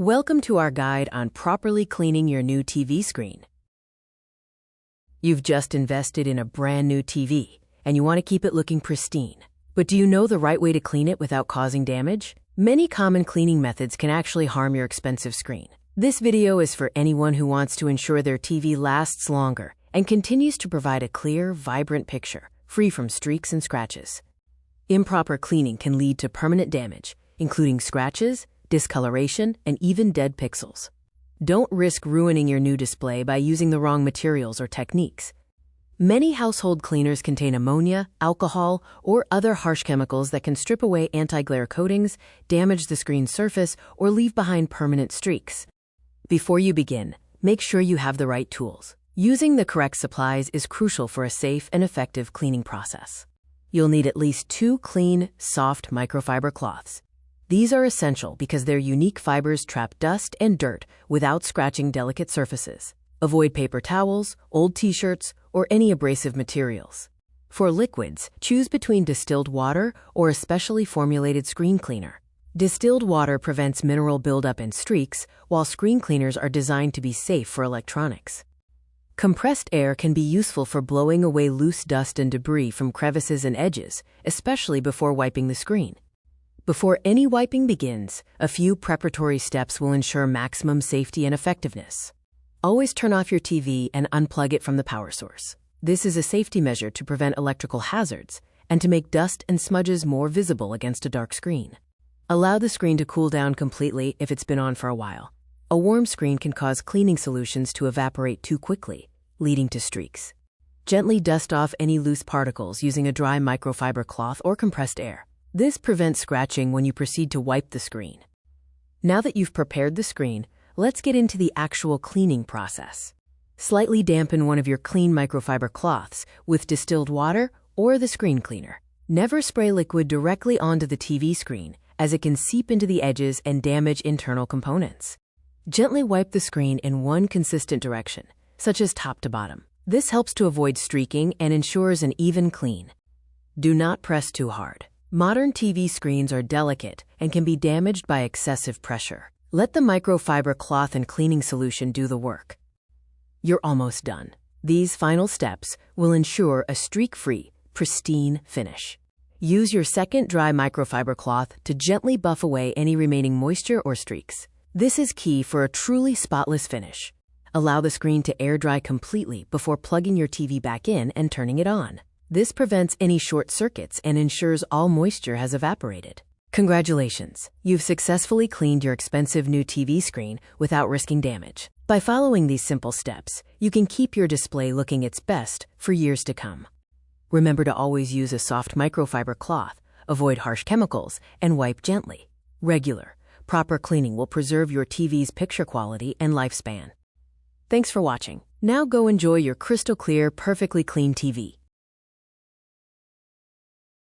Welcome to our guide on properly cleaning your new TV screen. You've just invested in a brand new TV, and you want to keep it looking pristine. But do you know the right way to clean it without causing damage? Many common cleaning methods can actually harm your expensive screen. This video is for anyone who wants to ensure their TV lasts longer and continues to provide a clear, vibrant picture, free from streaks and scratches. Improper cleaning can lead to permanent damage, including scratches, discoloration, and even dead pixels. Don't risk ruining your new display by using the wrong materials or techniques. Many household cleaners contain ammonia, alcohol, or other harsh chemicals that can strip away anti-glare coatings, damage the screen's surface, or leave behind permanent streaks. Before you begin, make sure you have the right tools. Using the correct supplies is crucial for a safe and effective cleaning process. You'll need at least 2 clean, soft microfiber cloths. These are essential because their unique fibers trap dust and dirt without scratching delicate surfaces. Avoid paper towels, old t-shirts, or any abrasive materials. For liquids, choose between distilled water or a specially formulated screen cleaner. Distilled water prevents mineral buildup and streaks, while screen cleaners are designed to be safe for electronics. Compressed air can be useful for blowing away loose dust and debris from crevices and edges, especially before wiping the screen. Before any wiping begins, a few preparatory steps will ensure maximum safety and effectiveness. Always turn off your TV and unplug it from the power source. This is a safety measure to prevent electrical hazards and to make dust and smudges more visible against a dark screen. Allow the screen to cool down completely if it's been on for a while. A warm screen can cause cleaning solutions to evaporate too quickly, leading to streaks. Gently dust off any loose particles using a dry microfiber cloth or compressed air. This prevents scratching when you proceed to wipe the screen. Now that you've prepared the screen, let's get into the actual cleaning process. Slightly dampen one of your clean microfiber cloths with distilled water or the screen cleaner. Never spray liquid directly onto the TV screen, as it can seep into the edges and damage internal components. Gently wipe the screen in one consistent direction, such as top to bottom. This helps to avoid streaking and ensures an even clean. Do not press too hard. Modern TV screens are delicate and can be damaged by excessive pressure. Let the microfiber cloth and cleaning solution do the work. You're almost done. These final steps will ensure a streak-free, pristine finish. Use your second dry microfiber cloth to gently buff away any remaining moisture or streaks. This is key for a truly spotless finish. Allow the screen to air dry completely before plugging your TV back in and turning it on. This prevents any short circuits and ensures all moisture has evaporated. Congratulations! You've successfully cleaned your expensive new TV screen without risking damage. By following these simple steps, you can keep your display looking its best for years to come. Remember to always use a soft microfiber cloth, avoid harsh chemicals, and wipe gently. Regular, proper cleaning will preserve your TV's picture quality and lifespan. Thanks for watching. Now go enjoy your crystal clear, perfectly clean TV.